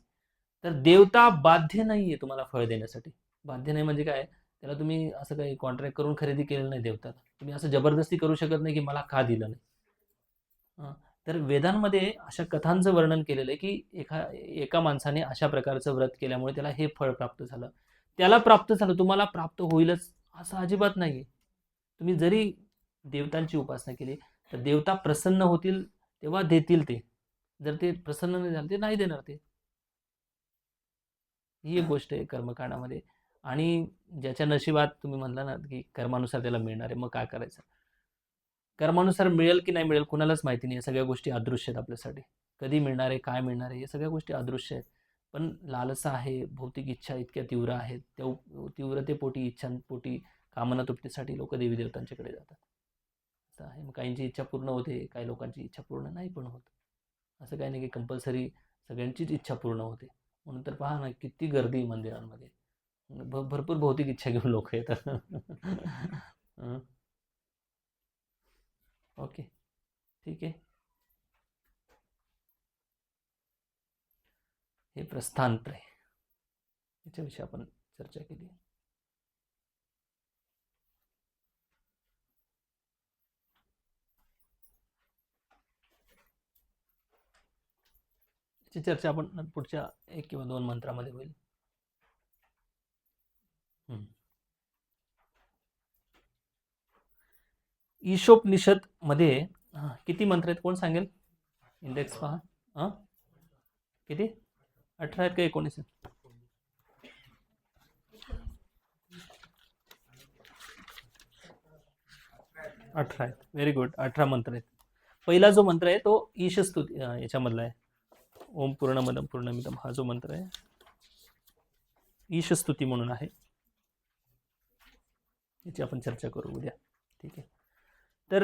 Speaker 1: तर देवता बाध्य नाहीये तुम्हाला फळ देण्यासाठी. बाध्य नाही म्हणजे काय, त्याला तुम्ही असं काही कॉन्ट्रॅक्ट करून खरेदी केलेलं नाही देवताला. तुम्ही असं जबरदस्ती करू शकत नाही की मला का दिलं नाही. तर वेदांमध्ये अशा कथांचं वर्णन केलेलं आहे की एका माणसाने अशा प्रकारचं व्रत केल्यामुळे त्याला हे फळ प्राप्त झालं, त्याला प्राप्त झालं, तुम्हाला प्राप्त होईलच असं अजिबात नाही. तुम्ही जरी देवतांची उपासना केली तर देवता प्रसन्न होतील तेव्हा देतील ते. जर ते प्रसन्न नाही झाले ते नाही देणार ते. ही एक गोष्ट आहे कर्मकांडामध्ये. आणि ज्याच्या नशिबात तुम्ही म्हणला ना की कर्मानुसार त्याला मिळणार आहे, मग काय करायचं. कर्मानुसार मिळेल की नाही मिळेल कुणालाच माहिती नाही. या सगळ्या गोष्टी अदृश्य आहेत आपल्यासाठी. कधी मिळणार आहे, काय मिळणार आहे, या सगळ्या गोष्टी अदृश्य आहेत. पण लालसा आहे, भौतिक इच्छा इतक्या तीव्र आहेत, त्या तीव्रतेपोटी, इच्छांपोटी, कामना तृप्तीसाठी लोक देवी देवतांच्याकडे जातात. असं आहे. मग काहींची इच्छा पूर्ण होते, काही लोकांची इच्छा पूर्ण नाही पण होत. असं काही नाही की कंपल्सरी सगळ्यांचीच इच्छा पूर्ण होते. म्हणून तर पहा ना, किती गर्दी मंदिरांमध्ये. भरपूर भौतिक इच्छा घेऊन लोक येतात. ओके, ठीक आहे. हे प्रस्थानत्र आहे, याच्याविषयी आपण चर्चा केली. याची चर्चा आपण पुढच्या 1 किंवा 2 मंत्रामध्ये होईल. ईशोपनिषद मध्ये किती मंत्र आहेत, कोण सांगेल? इंडेक्स पहा. किती? 18 आहेत का 19 आहेत? 18 आहेत. Very good. 18 मंत्र आहेत. पहिला जो मंत्र आहे तो ईशस्तुती याच्यामधला आहे. ओम पूर्णमदम पूर्णमिदम हा जो मंत्र आहे ईशस्तुती म्हणून आहे. याची आपण चर्चा करू उद्या, ठीक आहे. तर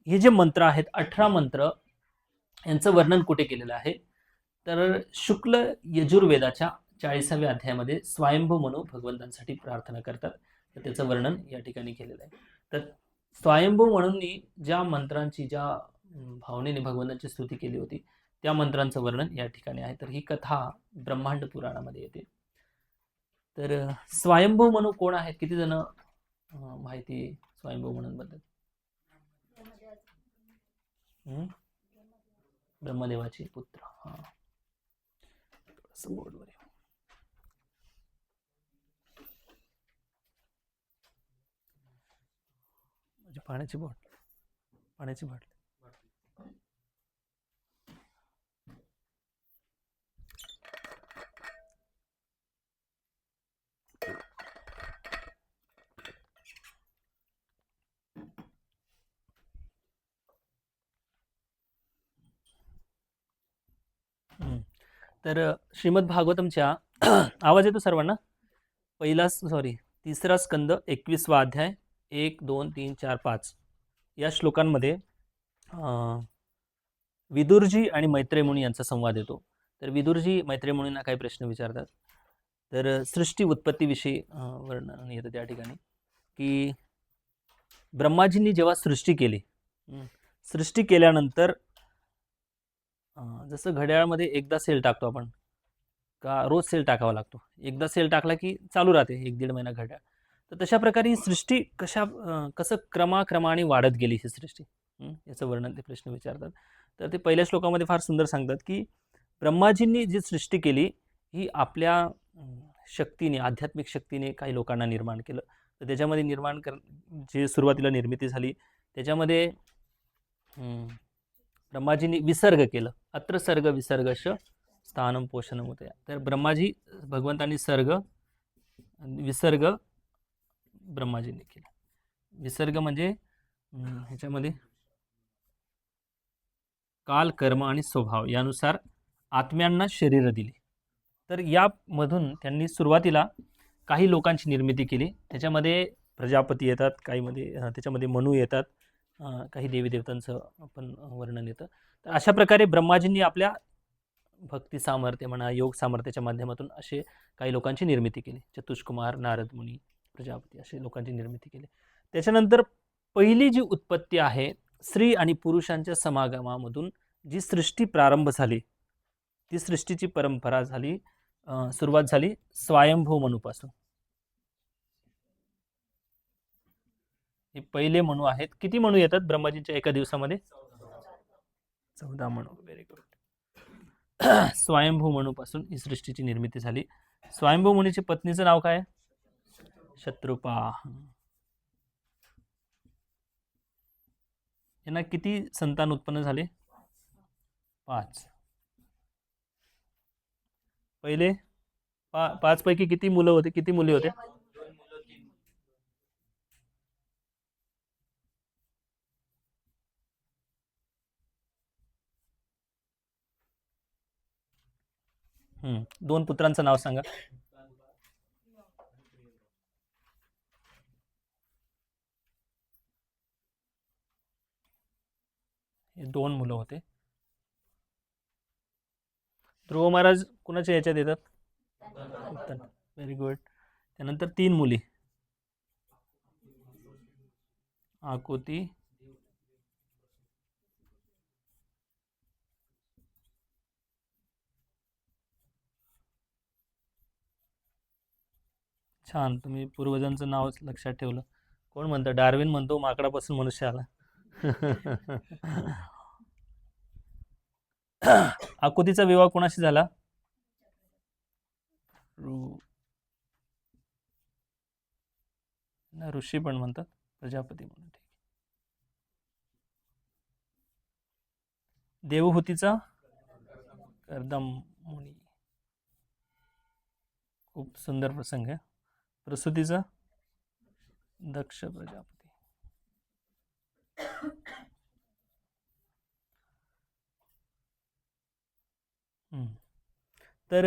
Speaker 1: हे जे मंत्र आहेत 18 मंत्र, यांचं वर्णन कुठे केलेलं आहे तर शुक्ल यजुर्वेदाच्या 40व्या अध्यायामध्ये स्वयंभू मनू भगवंतांसाठी प्रार्थना करतात, तर त्याचं वर्णन या ठिकाणी केलेलं आहे. तर स्वयंभू म्हणून ज्या मंत्रांची, ज्या भावनेने भगवंतांची स्तुती केली होती, त्या मंत्रांचं वर्णन या ठिकाणी आहे. तर ही कथा ब्रह्मांड पुराणामध्ये येते. तर स्वयंभू मनू कोण आहेत, किती जण माहिती स्वयंभू मनूंबद्दल? ब्रह्मदेवाचे पुत्र. हा, बोर्डवर म्हणजे पाण्याची बाटली. तर श्रीमद भागवतमच्या आवाज येतो सर्वांना? तिसरा स्कंद 21वा अध्याय 1, 2, 3, 4, 5 या श्लोकांमध्ये विदुरजी आणि मैत्रेय मुनी यांचा संवाद येतो. तर विदुरजी मैत्रेय मुनींना काही प्रश्न विचारतात. तर सृष्टी उत्पत्तीविषयी वर्णन येतं त्या ठिकाणी की ब्रह्माजींनी जेव्हा सृष्टी केली, सृष्टी केल्यानंतर जसं घड्याळामध्ये एकदा सेल टाकतो आपण, का रोज सेल टाकावा लागतो, एकदा सेल टाकला की चालू राहते 1-1.5 महिना घड्याळ. तर तशा प्रकारे ही सृष्टी कसं क्रमाक्रमाने वाढत गेली ही सृष्टी, याचं वर्णन ते प्रश्न विचारतात. तर ते पहिल्या श्लोकामध्ये फार सुंदर सांगतात की ब्रह्माजींनी जी सृष्टी केली ही आपल्या शक्तीने, आध्यात्मिक शक्तीने काही लोकांना निर्माण केलं. तर त्याच्यामध्ये जे सुरुवातीला निर्मिती झाली त्याच्यामध्ये ब्रह्माजींनी विसर्ग केलं. अत्र सर्ग विसर्गश स्थानम पोषणम होते. तर ब्रह्माजी भगवंतांनी विसर्ग ब्रह्माजींनी केला. विसर्ग म्हणजे ह्याच्यामध्ये काल, कर्म आणि स्वभाव यानुसार आत्म्यांना शरीर दिली. तर यामधून त्यांनी सुरुवातीला काही लोकांची निर्मिती केली. त्याच्यामध्ये प्रजापती येतात, त्याच्यामध्ये मनु येतात, काही देवी देवतांचं पण वर्णन येतं. तर अशा प्रकारे ब्रह्माजींनी आपल्या भक्ती सामर्थ्य म्हणा, योग सामर्थ्याच्या माध्यमातून असे काही लोकांची निर्मिती केली. चतुष्कुमार, नारद मुनी, प्रजापती असे लोकांची निर्मिती केली. त्याच्यानंतर पहिली जी उत्पत्ती आहे, स्त्री आणि पुरुषांच्या समागमामधून जी सृष्टी प्रारंभ झाली, ती सृष्टीची परंपरा झाली, सुरुवात झाली स्वयंभू मनूपासून. हे पहिले मनू आहेत. किती मनू येतात ब्रह्माजींच्या एका दिवसामध्ये? 14 मनू. Very good. स्वयंभू मनूपासून ही सृष्टीची निर्मिती झाली. स्वयंभू मुनीच्या पत्नीचं नाव काय? शत्रुपा. यांना किती संतान उत्पन्न झाले? 5. पहिले 5 पैकी किती मुलं होते, किती मुली होते? 2 पुत्रांचं नाव सांगा. हे 2 मुलं होते. ध्रुव महाराज कुणाच्या याच्यात येतात? Very good. त्यानंतर 3 मुली, आकुती, छान. तुम्ही पूर्वजांचं नाव लक्षात ठेवलं. कोण म्हणतं? डार्विन म्हणतो माकडापासून मनुष्य आला. आकुतीचा विवाह कोणाशी झाला? ऋषी पण म्हणतात, प्रजापती म्हणून. देवहूतीचा कर्दम मुनी. खूप सुंदर प्रसंग आहे. प्रसूतीचा दक्ष प्रजापती. तर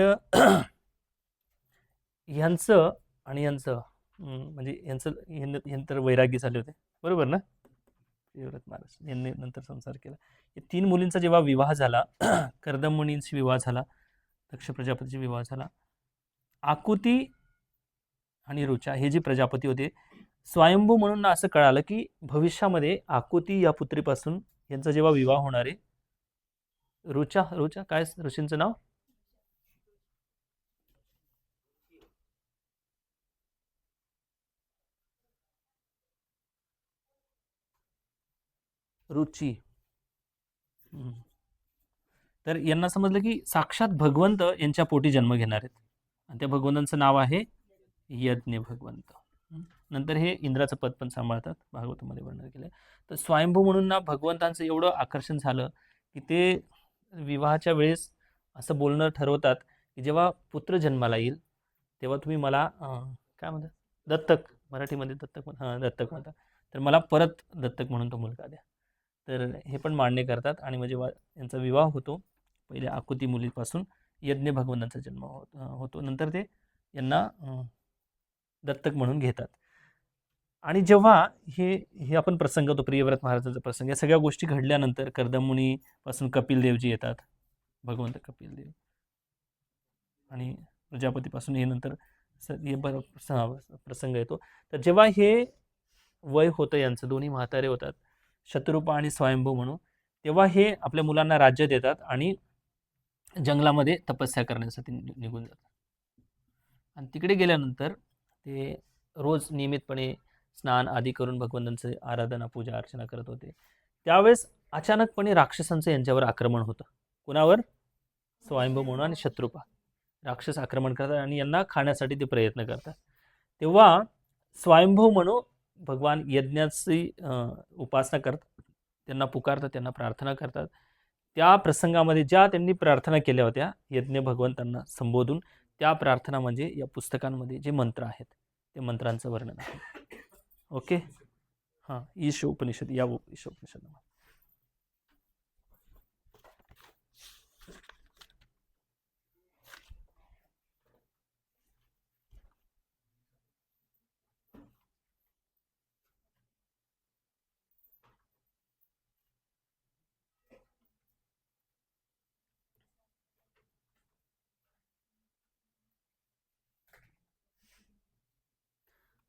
Speaker 1: ह्यांचं आणि यांचं म्हणजे यांतर वैरागी झाले होते, बरोबर ना? प्रियव्रत महाराज यांनी नंतर संसार केला. या 3 मुलींचा जेव्हा विवाह झाला, कर्दम मुनींशी विवाह झाला, दक्ष प्रजापतीचा विवाह झाला, आकुती आणि रुचा हे जे प्रजापती होते, स्वयंभू म्हणून असं कळालं की भविष्यामध्ये आकुती या पुत्रीपासून यांचा जेव्हा विवाह होणार आहे, रुचा काय ऋषींचं नाव? रुची. तर यांना समजलं की साक्षात भगवंत यांच्या पोटी जन्म घेणार आहेत, आणि त्या भगवंतांचं नाव आहे यज्ञ भगवंत. नंतर हे इंद्राचं पद पण सांभाळतात, भागवतामध्ये वर्णन केलं. तर स्वयंभू म्हणून ना भगवंतांचं एवढं आकर्षण झालं की ते विवाहाच्या वेळेस असं बोलणं ठरवतात की जेव्हा पुत्र जन्माला येईल तेव्हा तुम्ही मला काय म्हणतात, दत्तक, मराठीमध्ये दत्तक दत्तक म्हणतात, तर मला परत दत्तक म्हणून तो मुलगा द्या. तर हे पण मान्य करतात, आणि म्हणजे यांचा विवाह होतो. पहिले आकुती मुलीपासून यज्ञ भगवंतांचा जन्म होतो. नंतर ते यांना दत्तक म्हणून घेतात. आणि जेव्हा हे आपण प्रसंग, तो प्रियव्रत महाराजांचा प्रसंग, या सगळ्या गोष्टी घडल्यानंतर कर्दम मुनीपासून कपिल देवजी येतात, भगवंत कपिल देव, आणि प्रजापतीपासून हे नंतर प्रसंग येतो. तर जेव्हा हे वय होतं यांचं, दोन्ही म्हातारे होतात, शत्रुपा आणि स्वयंभू म्हणून, तेव्हा हे आपल्या मुलांना राज्य देतात आणि जंगलामध्ये तपस्या करण्यासाठी निघून जातात. आणि तिकडे गेल्यानंतर ते रोज नियमितपणे स्नान आदी करून भगवंतांचे आराधना पूजा अर्चना करत होते. त्यावेळेस अचानकपणे राक्षसांचं यांच्यावर आक्रमण होतं. कुणावर? स्वयंभू म्हणून आणि शत्रुपा राक्षस आक्रमण करतात आणि यांना खाण्यासाठी ते प्रयत्न करतात. तेव्हा स्वयंभू म्हणून भगवान यज्ञाची उपासना करतात, त्यांना पुकारतात, त्यांना प्रार्थना करतात. त्या प्रसंगामध्ये ज्या त्यांनी प्रार्थना केल्या होत्या यज्ञ भगवंतांना संबोधून, त्या प्रार्थना म्हणजे या पुस्तकांमध्ये जे मंत्र आहेत ते मंत्रांचं वर्णन आहे. ओके, हां, ईश उपनिषद, या ईश उपनिषद.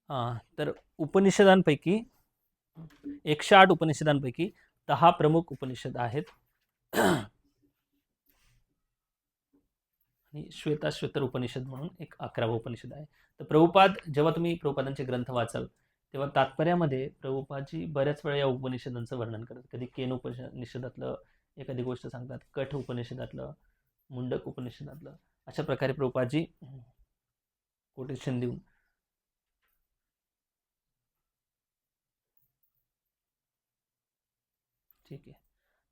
Speaker 1: हां, तर उपनिषदांपैकी 108 उपनिषदांपैकी 10 प्रमुख उपनिषद आहेत आणि श्वेताश्वतर उपनिषद म्हणून एक 11वं उपनिषद आहे. तर प्रभुपाद, जेव्हा तुम्ही प्रभुपादांचे ग्रंथ वाचाल तेव्हा तात्पर्यामध्ये प्रभुपादजी बऱ्याच वेळा या उपनिषदांचं वर्णन करतात. कधी केन उपनिषदातलं एखादी गोष्ट सांगतात, कठ उपनिषदातलं, मुंडक उपनिषदातलं, अशा प्रकारे प्रभुपादजी कोटेशन देऊन. ठीक आहे,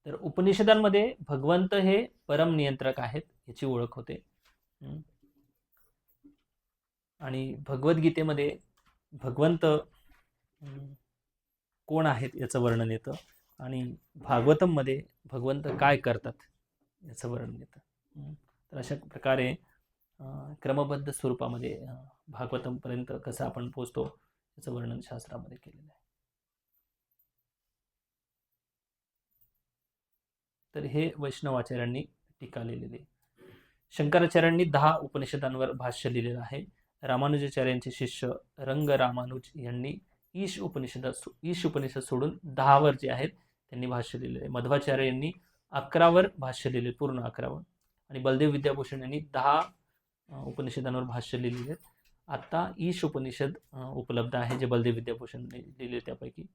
Speaker 1: तर उपनिषदांमध्ये भगवंत हे परम नियंत्रक आहेत याची ओळख होते. आणि भगवद्गीतेमध्ये भगवंत कोण आहेत याचं वर्णन येतं आणि भागवतममध्ये भगवंत काय करतात याचं वर्णन येतं. तर अशा प्रकारे क्रमबद्ध स्वरूपामध्ये भागवतमपर्यंत कसं आपण पोचतो याचं वर्णन शास्त्रामध्ये केलेलं आहे. तर हे वैष्णवाचार्यांनी टीका लिहिलेली आहे. शंकराचार्यांनी 10 उपनिषदांवर भाष्य लिहिलेलं आहे. रामानुजाचार्यांचे शिष्य रंग रामानुज यांनी ईश उपनिषद सोडून 10 वर जे आहेत त्यांनी भाष्य लिहिलेले आहे. मध्वाचार्य यांनी 11 वर भाष्य लिहिले, पूर्ण 11 वर. आणि बलदेव विद्याभूषण यांनी 10 उपनिषदांवर भाष्य लिहिलेले आहेत. आता ईश उपनिषद उपलब्ध आहे जे बलदेव विद्याभूषण लिहिले त्यापैकी.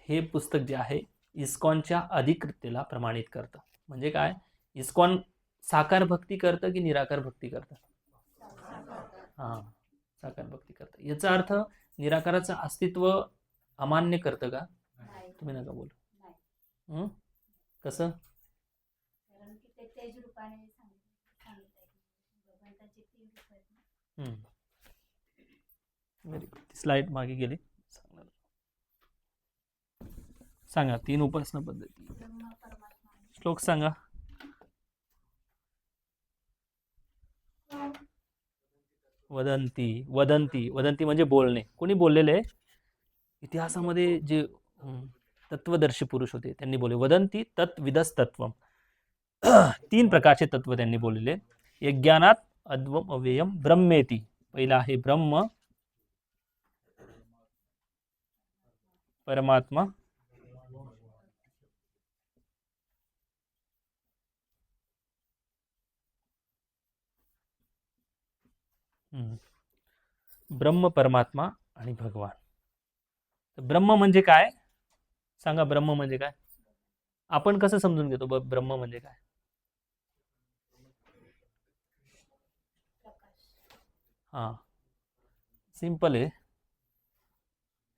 Speaker 1: हे पुस्तक जे आहे इस्कॉनच्या अधिकृतेला प्रमाणित करतं. म्हणजे काय? इस्कॉन साकार भक्ती करतं की निराकार भक्ती करतं? हां, साकार भक्ती करतं. याचा अर्थ निराकाराचं अस्तित्व अमान्य करतं का? तुम्ही नका बोलू. कसं? स्लाइड मागे गेली. सांगा 3 उपासना पद्धती. श्लोक सांगा. वदंती. वदंती वदंती म्हणजे बोलणे. कोणी बोललेले? इतिहासामध्ये जे तत्वदर्शी पुरुष होते त्यांनी बोलले. वदंती तत्विदस्तत्वम. 3 प्रकारचे तत्व त्यांनी बोललेले. यज्ञानात अद्वम अव्ययम ब्रह्मेती. पहिला आहे ब्रह्म, परमात्मा, ब्रह्म, परमात्मा आणि भगवान. ब्रह्म म्हणजे काय? सांगा, ब्रह्म म्हणजे काय? आपण कसं समजून घेतो ब्रह्म म्हणजे काय? हां, सिंपल आहे.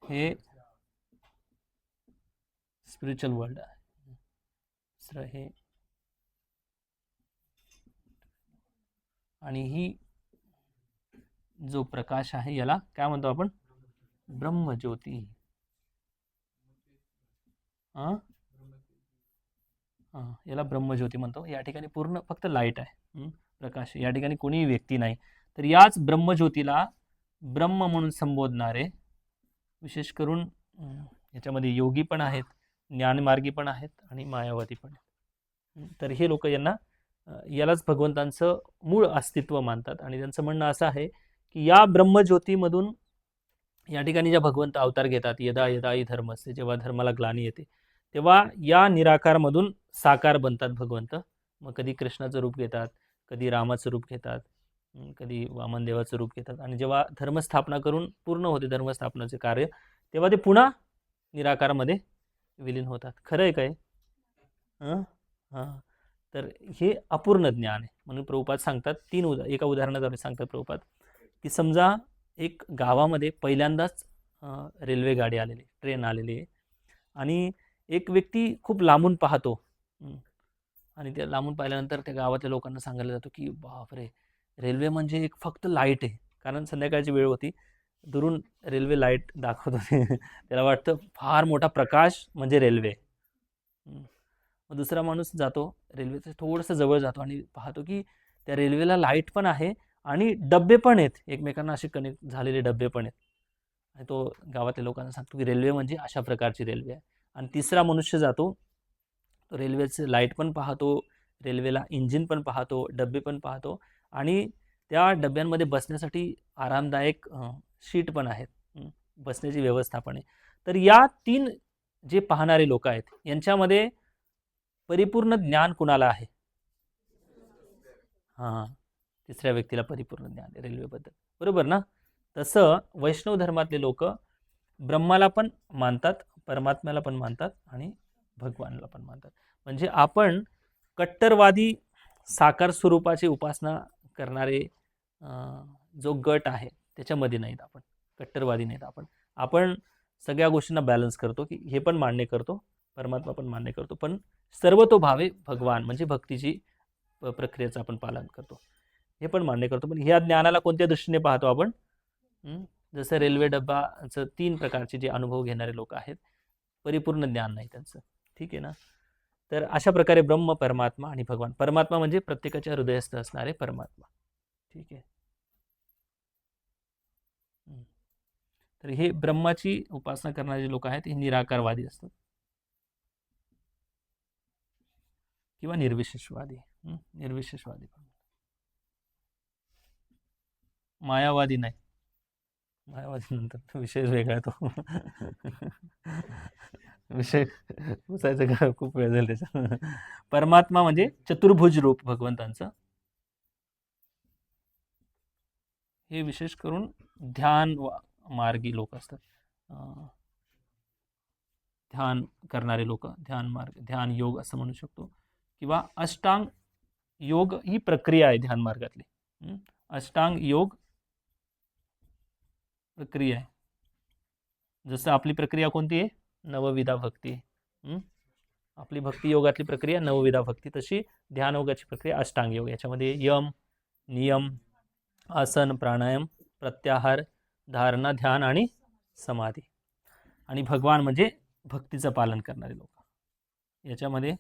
Speaker 1: हे स्पिरिच्युअल वर्ल्ड आहे. दुसरं हे, आणि ही जो प्रकाश आहे याला काय म्हणतो आपण? ब्रह्मज्योती. हां हां, याला ब्रह्मज्योती म्हणतो. या ठिकाणी पूर्ण फक्त लाईट आहे, प्रकाश. या ठिकाणी कोणीही व्यक्ती नाही. तर याच ब्रह्मज्योतीला ब्रह्म म्हणून संबोधणारे विशेष करून याच्यामध्ये योगी पण आहेत, ज्ञानमार्गी पण आहेत आणि मायावादी पण आहेत. तर हे लोक यालाच भगवंतांचं मूळ अस्तित्व मानतात आणि त्यांचं म्हणणं असं आहे की या ब्रह्मज्योतीमधून या ठिकाणी ज्या भगवंत अवतार घेतात, यदा यदा ही धर्मस्य, जेव्हा धर्माला ग्लानी येते तेव्हा या निराकारमधून साकार बनतात भगवंत. मग कधी कृष्णाचं रूप घेतात, कधी रामाचं रूप घेतात, कधी वामन देवाचं रूप घेतात आणि जेव्हा धर्मस्थापना करून पूर्ण होते धर्मस्थापनाचे कार्य तेव्हा ते पुन्हा निराकारामध्ये विलीन होतात. खरं आहे काय? हां हां. तर हे अपूर्ण ज्ञान आहे म्हणून प्रभुपाद सांगतात एका उदाहरणाद्वारे सांगतात प्रभुपाद की समजा एक गावामध्ये पहिल्यांदाच रेल्वे गाडी आलेली, ट्रेन आलेली आहे आणि एक व्यक्ती खूप लांबून पाहतो. आणि त्या लांबून पाहिल्यानंतर त्या गावातल्या लोकांना सांगायला जातो की बापरे, रेल्वे म्हणजे एक फक्त लाईट आहे. कारण संध्याकाळची वेळ होती. दुरून रेल्वे लाईट दाखवत होते. त्याला वाटतं फार मोठा प्रकाश म्हणजे रेल्वे. मग दुसरा माणूस जातो, रेल्वेचं थोडंसं जवळ जातो आणि पाहतो की त्या रेल्वेला लाईट पण आहे आणि डब्बे पण आहेत. एकमेकांना असे कनेक्ट झालेले डब्बे पण आहेत. आणि तो गावातल्या लोकांना सांगतो की रेल्वे म्हणजे अशा प्रकारची रेल्वे आहे. आणि तिसरा मनुष्य जातो, तो रेल्वेचं लाईट पण पाहतो, रेल्वेला इंजिन पण पाहतो, डब्बे पण पाहतो आणि त्या डब्यांमध्ये बसण्यासाठी आरामदायक शीट पण आहेत. बसण्याची व्यवस्था पण आहे. तर या 3 जे पाहणारे लोक आहेत यांच्यामध्ये परिपूर्ण ज्ञान कुणाला आहे? हां, तिसऱ्या व्यक्तीला परिपूर्ण ज्ञान आहे रेल्वेबद्दल. बरोबर ना? तसं वैष्णव धर्मातले लोक ब्रह्माला पण मानतात, परमात्म्याला पण मानतात आणि भगवानला पण मानतात. म्हणजे आपण कट्टरवादी साकार स्वरूपाची उपासना करणारे जो गट आहे त्याच्यामध्ये नाहीत आपण. कट्टरवादी नाहीत आपण. आपण सगळ्या गोष्टींना बॅलन्स करतो की हे पण मान्य करतो, परमात्मा पण मान्य करतो, पण सर्वतोभावे भगवान म्हणजे भक्तीची प्रक्रियेचं आपण पालन करतो. हे पण मान्य करतो. पण ह्या ज्ञानाला कोणत्या दृष्टीने पाहतो आपण? जसं रेल्वे डब्बाचं 3 प्रकारचे जे अनुभव घेणारे लोक आहेत, परिपूर्ण ज्ञान नाही त्यांचं. ठीक आहे ना? तर अशा प्रकारे ब्रह्म, परमात्मा आणि भगवान. परमात्मा म्हणजे प्रत्येकाच्या हृदयस्थ असणारे परमात्मा. ठीक आहे. तर हे ब्रह्माची उपासना करणारे लोक आहेत हे निराकारवादी असतात किंवा निर्विशेषवादी. निर्विशेषवादी पण. मायावादी नाही. मायावादी नंतर विषय वेगळा आहे तो. विषय पुसायचं का खूप वेळ झाला त्याचा. परमात्मा म्हणजे चतुर्भुज रूप भगवंतांचं. हे विशेष करून ध्यान मार्गी लोक असतात. ध्यान करणारे लोक, ध्यान मार्ग, ध्यान योग असं म्हणू शकतो किंवा अष्टांग योग ही प्रक्रिया आहे ध्यान मार्गातली. अष्टांग योग प्रक्रिया आहे. जसं आपली प्रक्रिया कोणती आहे? नवविधा भक्ती. आपली भक्ती योगातली प्रक्रिया नवविधा भक्ती, तशी ध्यान योगाची प्रक्रिया अष्टांग योग. याच्यामध्ये यम, नियम, आसन, प्राणायाम, प्रत्याहार, धारणा, ध्यान आणि समाधी. आणि भगवान म्हणजे भक्तीचं पालन करणारे लोक. याच्यामध्ये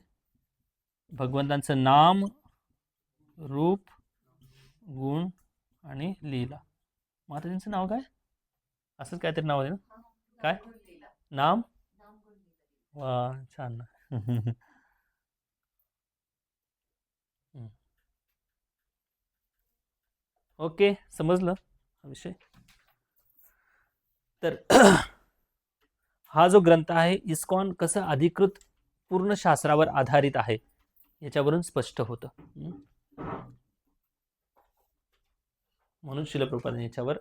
Speaker 1: भगवंतांचं नाम, रूप, गुण आणि लीला. माताजींचं नाव काय? असंच काहीतरी नाव आहे ना? काय नाम? वा, छान ना. ओके, समजलं हा विषय. तर हा जो ग्रंथ आहे इस्कॉन कसं अधिकृत पूर्ण शास्त्रावर आधारित आहे याच्यावरून स्पष्ट होतं. म्हणून श्रील प्रभुपादांनी याच्यावर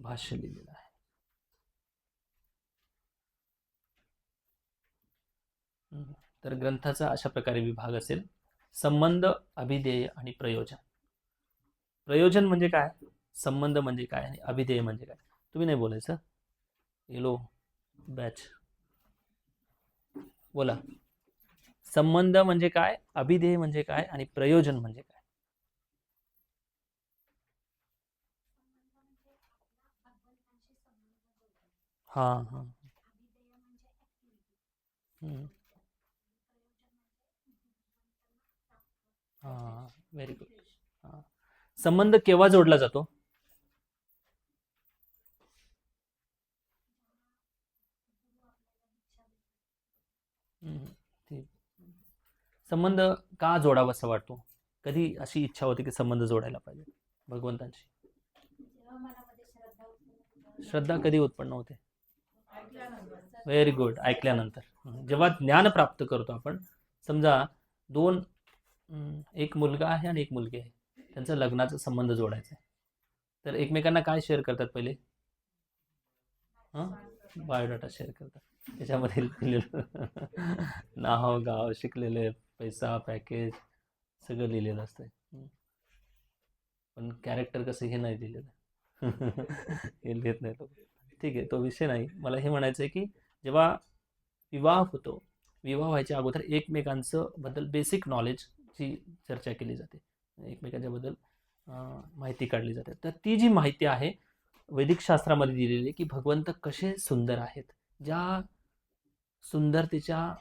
Speaker 1: भाष्य लिहिलेलं आहे. तर ग्रंथाचा अशा प्रकारे विभाग असेल: संबंध, अभिधेय आणि प्रयोजन. प्रयोजन म्हणजे काय, संबंध म्हणजे काय आणि अभिधेय म्हणजे काय? तुम्ही नाही बोलायचं. येलो बॅच बोला. संबंध म्हणजे काय, अभिधेय म्हणजे काय आणि प्रयोजन म्हणजे काय? हां हां. हां, व्हेरी गुड. हां, संबंध केव्हा जोडला जातो? ठीक. संबंध का जोडावासा वाटतो? कधी अशी इच्छा होते की संबंध जोडायला पाहिजे भगवंतांशी? श्रद्धा कधी उत्पन्न होते? व्हेरी गुड, ऐकल्यानंतर. जेव्हा ज्ञान प्राप्त करतो आपण, समजा दोन एक मुलगा आहे आणि एक मुलगी आहे, त्यांचा लग्नाचा संबंध जोडायचा आहे, तर एकमेकांना काय शेअर करतात पहिले? बायोडाटा शेअर करतात. त्याच्यामध्ये लिहिलेलं नाव, गाव, शिकलेले, पैसा, पॅकेज सगळं लिहिलेलं असतं. पण कॅरेक्टर कसं हे नाही लिहिलेलं. हे लिहित नाही लोक. ठीक आहे, तो विषय नाही. मला हे म्हणायचं आहे की जेव्हा विवाह होतो, विवाह व्हायच्या अगोदर एकमेकांचं बद्दल बेसिक नॉलेजची चर्चा केली जाते, एकमेकांच्या बद्दल माहिती काढली जाते. तर ती जी माहिती आहे वैदिक शास्त्रामध्ये दिलेली की भगवंत कसे सुंदर आहेत, ज्या सुंदरतेच्या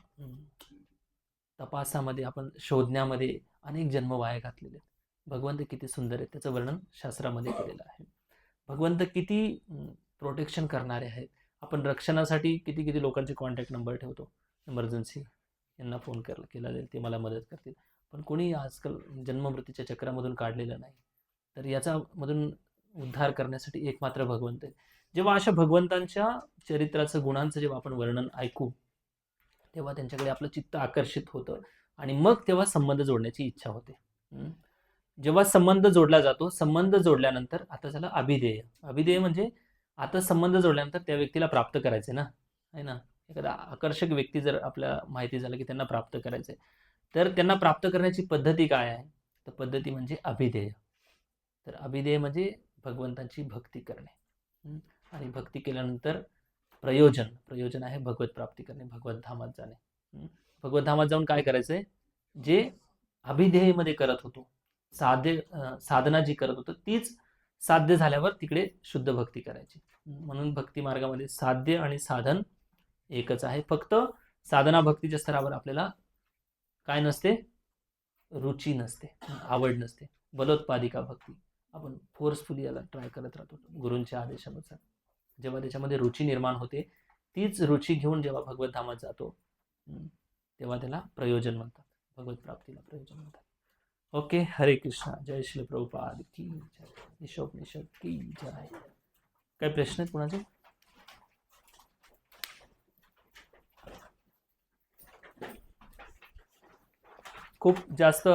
Speaker 1: तपासामध्ये आपण शोधण्यामध्ये अनेक जन्म वाया घातलेले आहेत. भगवंत किती सुंदर आहेत त्याचं वर्णन शास्त्रामध्ये केलेलं आहे. भगवंत किती प्रोटेक्शन करणारे आहेत. आपण रक्षणासाठी किती किती लोकांचे कॉन्टॅक्ट नंबर ठेवतो, इमर्जन्सी यांना फोन केला जाईल, ते मला मदत करतील. पण कोणी आजकाल जन्ममृत्यूच्या चक्रामधून काढलेलं नाही. तर याच्यामधून उद्धार करण्यासाठी एकमात्र भगवंत आहे. जेव्हा अशा भगवंतांच्या चरित्राचं, गुणांचं जेव्हा आपण वर्णन ऐकू, तेव्हा त्यांच्याकडे आपलं चित्त आकर्षित होतं आणि मग तेव्हा संबंध जोडण्याची इच्छा होते. जेव्हा संबंध जोडला जातो, संबंध जोडल्यानंतर आता झालं अभिधेय. अभिधेय म्हणजे आता संबंध जोडल्यानंतर त्या व्यक्तीला प्राप्त करायचे ना, आहे ना. एखादा आकर्षक व्यक्ती जर आपल्या माहिती झालं की त्यांना प्राप्त करायचंय, तर त्यांना प्राप्त करण्याची पद्धती काय आहे? तर पद्धती म्हणजे अभिधेय. तर अभिधेय म्हणजे भगवंतांची भक्ती करणे, आणि भक्ती केल्यानंतर प्रयोजन आहे भगवत प्राप्ती करणे, भगवत धामात जाणे. भगवत धामात जाऊन काय करायचंय? जे अभिधेयमध्ये करत होतो, साधना जी करत होतो, तीच साध्य झाल्यावर तिकडे शुद्ध भक्ती करायची. म्हणून भक्ती मार्गामध्ये साध्य आणि साधन एकच आहे. फक्त साधना भक्तीच्या स्तरावर आपल्याला काय नसते? रुची नसते, आवड नसते. बलोत्पादिका भक्ती आपण फोर्सफुली याला ट्राय करत राहतो गुरूंच्या आदेशानुसार. जेव्हा त्याच्यामध्ये रुची निर्माण होते, तीच रुची घेऊन जेव्हा भगवत धामात जातो, तेव्हा त्याला प्रयोजन म्हणतात, भगवत प्राप्तीला प्रयोजन म्हणतात. ओके, हरे कृष्णा. जय श्री प्रभुपाद की जय, ईशोपनिषद की जय. काय प्रश्न आहेत कोणाचे? खूप जास्त